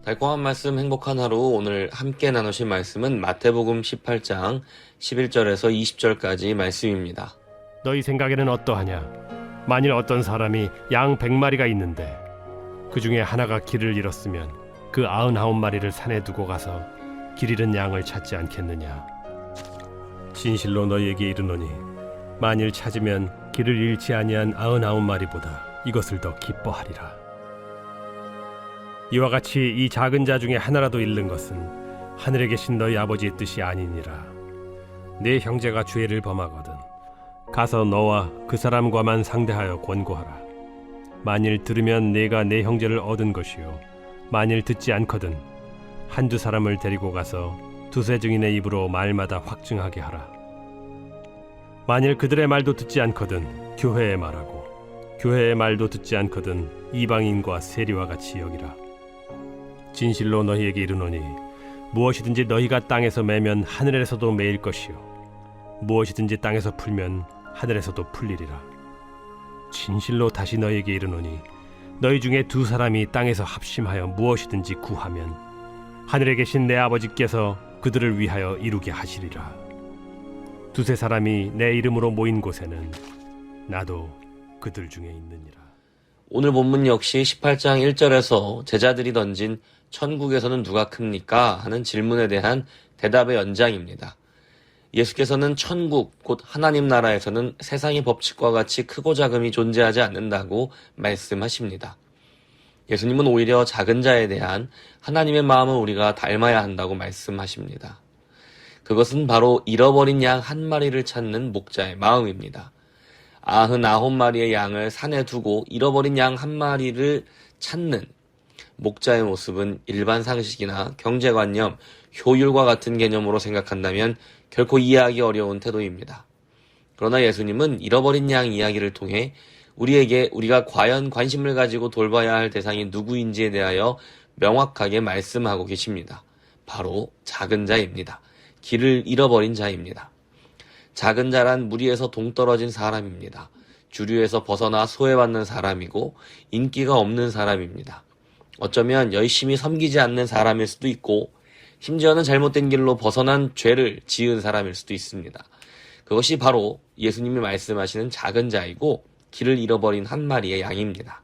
달콤한 말씀 행복한 하루 오늘 함께 나누실 말씀은 마태복음 18장 11절에서 20절까지 말씀입니다. 너희 생각에는 어떠하냐? 만일 어떤 사람이 양 100마리가 있는데 그 중에 하나가 길을 잃었으면 그 99마리를 산에 두고 가서 길 잃은 양을 찾지 않겠느냐? 진실로 너희에게 이르노니 만일 찾으면 길을 잃지 아니한 99마리보다 이것을 더 기뻐하리라. 이와 같이 이 작은 자 중에 하나라도 잃는 것은 하늘에 계신 너희 아버지의 뜻이 아니니라. 네 형제가 죄를 범하거든 가서 너와 그 사람과만 상대하여 권고하라. 만일 들으면 네가 네 형제를 얻은 것이요 만일 듣지 않거든 한두 사람을 데리고 가서 두세 증인의 입으로 말마다 확증하게 하라. 만일 그들의 말도 듣지 않거든 교회의 말하고 교회의 말도 듣지 않거든 이방인과 세리와 같이 여기라. 진실로 너희에게 이르노니 무엇이든지 너희가 땅에서 매면 하늘에서도 매일 것이요 무엇이든지 땅에서 풀면 하늘에서도 풀리리라. 진실로 다시 너희에게 이르노니 너희 중에 두 사람이 땅에서 합심하여 무엇이든지 구하면 하늘에 계신 내 아버지께서 그들을 위하여 이루게 하시리라. 두세 사람이 내 이름으로 모인 곳에는 나도 그들 중에 있느니라. 오늘 본문 역시 18장 1절에서 제자들이 던진 천국에서는 누가 큽니까? 하는 질문에 대한 대답의 연장입니다. 예수께서는 천국, 곧 하나님 나라에서는 세상의 법칙과 같이 크고 작음이 존재하지 않는다고 말씀하십니다. 예수님은 오히려 작은 자에 대한 하나님의 마음을 우리가 닮아야 한다고 말씀하십니다. 그것은 바로 잃어버린 양 한 마리를 찾는 목자의 마음입니다. 99마리의 양을 산에 두고 잃어버린 양 한 마리를 찾는 목자의 모습은 일반 상식이나 경제관념, 효율과 같은 개념으로 생각한다면 결코 이해하기 어려운 태도입니다. 그러나 예수님은 잃어버린 양 이야기를 통해 우리에게 우리가 과연 관심을 가지고 돌봐야 할 대상이 누구인지에 대하여 명확하게 말씀하고 계십니다. 바로 작은 자입니다. 길을 잃어버린 자입니다. 작은 자란 무리에서 동떨어진 사람입니다. 주류에서 벗어나 소외받는 사람이고 인기가 없는 사람입니다. 어쩌면 열심히 섬기지 않는 사람일 수도 있고 심지어는 잘못된 길로 벗어난 죄를 지은 사람일 수도 있습니다. 그것이 바로 예수님이 말씀하시는 작은 자이고 길을 잃어버린 한 마리의 양입니다.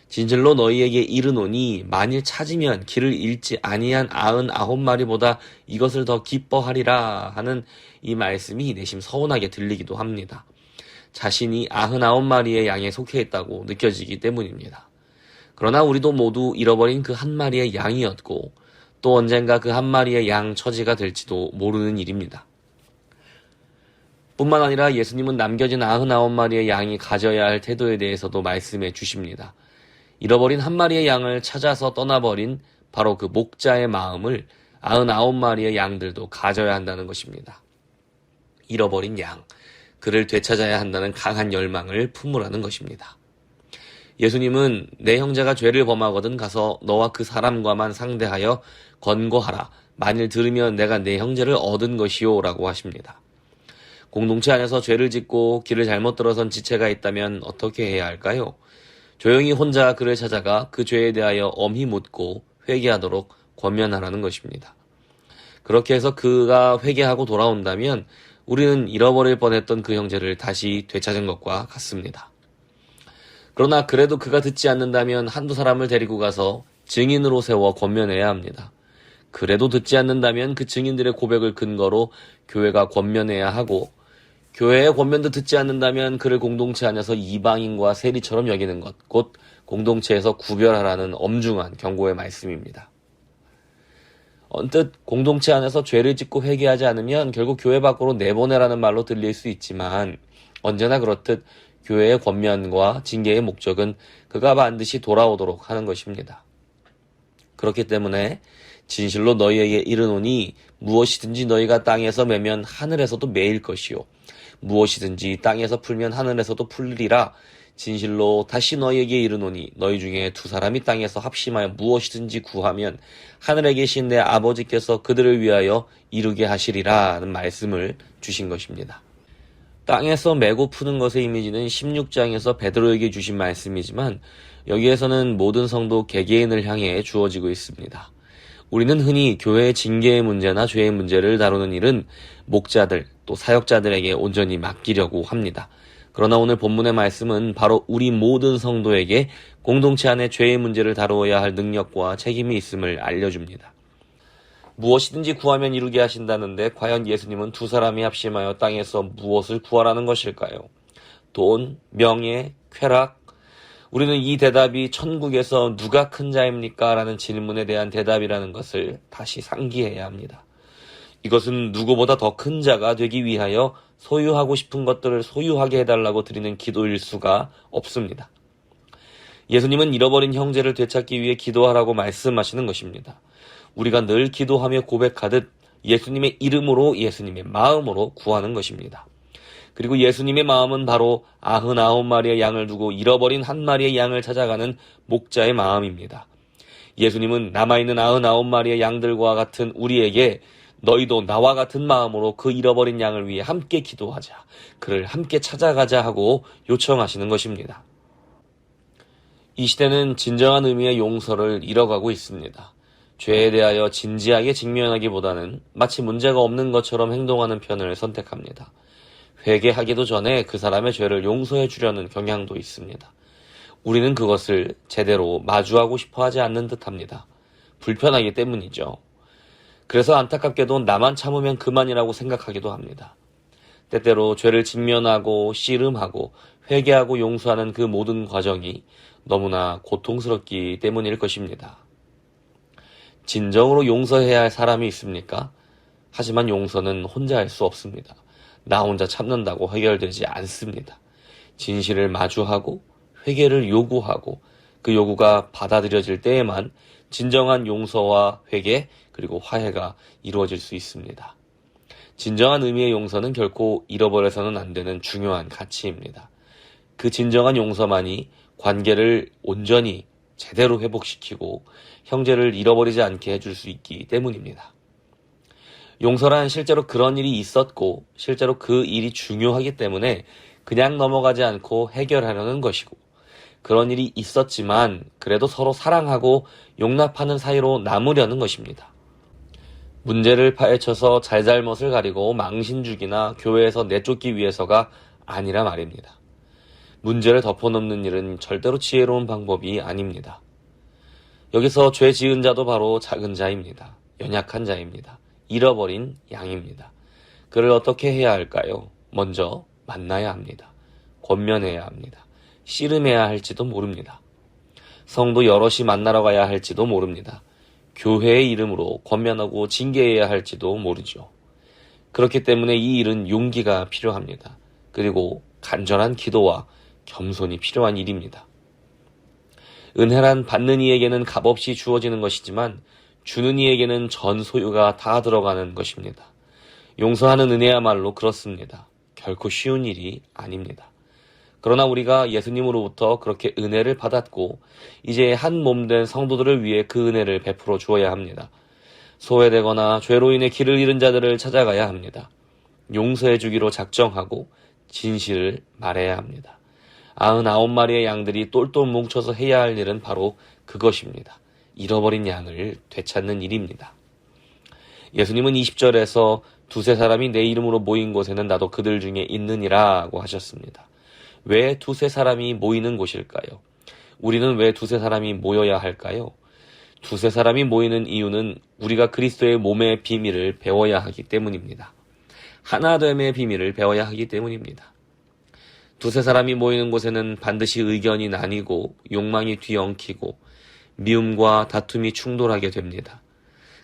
진실로 너희에게 이르노니 만일 찾으면 길을 잃지 아니한 99마리보다 이것을 더 기뻐하리라 하는 이 말씀이 내심 서운하게 들리기도 합니다. 자신이 99마리의 양에 속해 있다고 느껴지기 때문입니다. 그러나 우리도 모두 잃어버린 그 한 마리의 양이었고 또 언젠가 그 한 마리의 양 처지가 될지도 모르는 일입니다. 뿐만 아니라 예수님은 남겨진 99마리의 양이 가져야 할 태도에 대해서도 말씀해 주십니다. 잃어버린 한 마리의 양을 찾아서 떠나버린 바로 그 목자의 마음을 99마리의 양들도 가져야 한다는 것입니다. 잃어버린 양, 그를 되찾아야 한다는 강한 열망을 품으라는 것입니다. 예수님은 내 형제가 죄를 범하거든 가서 너와 그 사람과만 상대하여 권고하라. 만일 들으면 내가 내 형제를 얻은 것이요 라고 하십니다. 공동체 안에서 죄를 짓고 길을 잘못 들어선 지체가 있다면 어떻게 해야 할까요? 조용히 혼자 그를 찾아가 그 죄에 대하여 엄히 묻고 회개하도록 권면하라는 것입니다. 그렇게 해서 그가 회개하고 돌아온다면 우리는 잃어버릴 뻔했던 그 형제를 다시 되찾은 것과 같습니다. 그러나 그래도 그가 듣지 않는다면 한두 사람을 데리고 가서 증인으로 세워 권면해야 합니다. 그래도 듣지 않는다면 그 증인들의 고백을 근거로 교회가 권면해야 하고 교회의 권면도 듣지 않는다면 그를 공동체 안에서 이방인과 세리처럼 여기는 것, 곧 공동체에서 구별하라는 엄중한 경고의 말씀입니다. 언뜻 공동체 안에서 죄를 짓고 회개하지 않으면 결국 교회 밖으로 내보내라는 말로 들릴 수 있지만 언제나 그렇듯 교회의 권면과 징계의 목적은 그가 반드시 돌아오도록 하는 것입니다. 그렇기 때문에 진실로 너희에게 이르노니 무엇이든지 너희가 땅에서 매면 하늘에서도 매일 것이요 무엇이든지 땅에서 풀면 하늘에서도 풀리리라. 진실로 다시 너희에게 이르노니 너희 중에 두 사람이 땅에서 합심하여 무엇이든지 구하면 하늘에 계신 내 아버지께서 그들을 위하여 이루게 하시리라는 말씀을 주신 것입니다. 땅에서 메고 푸는 것의 이미지는 16장에서 베드로에게 주신 말씀이지만 여기에서는 모든 성도 개개인을 향해 주어지고 있습니다. 우리는 흔히 교회의 징계의 문제나 죄의 문제를 다루는 일은 목자들 또 사역자들에게 온전히 맡기려고 합니다. 그러나 오늘 본문의 말씀은 바로 우리 모든 성도에게 공동체 안에 죄의 문제를 다루어야 할 능력과 책임이 있음을 알려줍니다. 무엇이든지 구하면 이루게 하신다는데 과연 예수님은 두 사람이 합심하여 땅에서 무엇을 구하라는 것일까요? 돈, 명예, 쾌락? 우리는 이 대답이 천국에서 누가 큰 자입니까? 라는 질문에 대한 대답이라는 것을 다시 상기해야 합니다. 이것은 누구보다 더 큰 자가 되기 위하여 소유하고 싶은 것들을 소유하게 해달라고 드리는 기도일 수가 없습니다. 예수님은 잃어버린 형제를 되찾기 위해 기도하라고 말씀하시는 것입니다. 우리가 늘 기도하며 고백하듯 예수님의 이름으로 예수님의 마음으로 구하는 것입니다. 그리고 예수님의 마음은 바로 99마리의 양을 두고 잃어버린 한 마리의 양을 찾아가는 목자의 마음입니다. 예수님은 남아있는 99마리의 양들과 같은 우리에게 너희도 나와 같은 마음으로 그 잃어버린 양을 위해 함께 기도하자, 그를 함께 찾아가자 하고 요청하시는 것입니다. 이 시대는 진정한 의미의 용서를 잃어가고 있습니다. 죄에 대하여 진지하게 직면하기보다는 마치 문제가 없는 것처럼 행동하는 편을 선택합니다. 회개하기도 전에 그 사람의 죄를 용서해 주려는 경향도 있습니다. 우리는 그것을 제대로 마주하고 싶어 하지 않는 듯합니다. 불편하기 때문이죠. 그래서 안타깝게도 나만 참으면 그만이라고 생각하기도 합니다. 때때로 죄를 직면하고 씨름하고 회개하고 용서하는 그 모든 과정이 너무나 고통스럽기 때문일 것입니다. 진정으로 용서해야 할 사람이 있습니까? 하지만 용서는 혼자 할 수 없습니다. 나 혼자 참는다고 해결되지 않습니다. 진실을 마주하고 회개를 요구하고 그 요구가 받아들여질 때에만 진정한 용서와 회개 그리고 화해가 이루어질 수 있습니다. 진정한 의미의 용서는 결코 잃어버려서는 안 되는 중요한 가치입니다. 그 진정한 용서만이 관계를 온전히 제대로 회복시키고 형제를 잃어버리지 않게 해줄 수 있기 때문입니다. 용서란 실제로 그런 일이 있었고 실제로 그 일이 중요하기 때문에 그냥 넘어가지 않고 해결하려는 것이고 그런 일이 있었지만 그래도 서로 사랑하고 용납하는 사이로 남으려는 것입니다. 문제를 파헤쳐서 잘잘못을 가리고 망신주기나 교회에서 내쫓기 위해서가 아니라 말입니다. 문제를 덮어놓는 일은 절대로 지혜로운 방법이 아닙니다. 여기서 죄 지은 자도 바로 작은 자입니다. 연약한 자입니다. 잃어버린 양입니다. 그를 어떻게 해야 할까요? 먼저 만나야 합니다. 권면해야 합니다. 씨름해야 할지도 모릅니다. 성도 여럿이 만나러 가야 할지도 모릅니다. 교회의 이름으로 권면하고 징계해야 할지도 모르죠. 그렇기 때문에 이 일은 용기가 필요합니다. 그리고 간절한 기도와 겸손이 필요한 일입니다. 은혜란 받는 이에게는 값없이 주어지는 것이지만 주는 이에게는 전 소유가 다 들어가는 것입니다. 용서하는 은혜야말로 그렇습니다. 결코 쉬운 일이 아닙니다. 그러나 우리가 예수님으로부터 그렇게 은혜를 받았고 이제 한 몸 된 성도들을 위해 그 은혜를 베풀어 주어야 합니다. 소외되거나 죄로 인해 길을 잃은 자들을 찾아가야 합니다. 용서해 주기로 작정하고 진실을 말해야 합니다. 99마리의 양들이 똘똘 뭉쳐서 해야 할 일은 바로 그것입니다. 잃어버린 양을 되찾는 일입니다. 예수님은 20절에서 두세 사람이 내 이름으로 모인 곳에는 나도 그들 중에 있느니라고 하셨습니다. 왜 두세 사람이 모이는 곳일까요? 우리는 왜 두세 사람이 모여야 할까요? 두세 사람이 모이는 이유는 우리가 그리스도의 몸의 비밀을 배워야 하기 때문입니다. 하나됨의 비밀을 배워야 하기 때문입니다. 두세 사람이 모이는 곳에는 반드시 의견이 나뉘고 욕망이 뒤엉키고 미움과 다툼이 충돌하게 됩니다.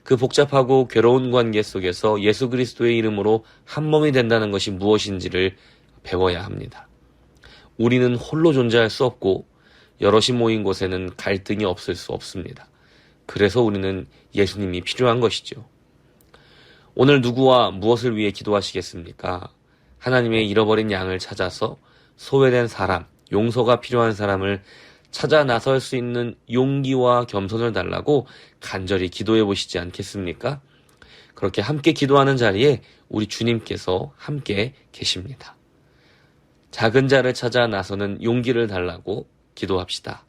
그 복잡하고 괴로운 관계 속에서 예수 그리스도의 이름으로 한 몸이 된다는 것이 무엇인지를 배워야 합니다. 우리는 홀로 존재할 수 없고 여럿이 모인 곳에는 갈등이 없을 수 없습니다. 그래서 우리는 예수님이 필요한 것이죠. 오늘 누구와 무엇을 위해 기도하시겠습니까? 하나님의 잃어버린 양을 찾아서 소외된 사람, 용서가 필요한 사람을 찾아 나설 수 있는 용기와 겸손을 달라고 간절히 기도해 보시지 않겠습니까? 그렇게 함께 기도하는 자리에 우리 주님께서 함께 계십니다. 작은 자를 찾아 나서는 용기를 달라고 기도합시다.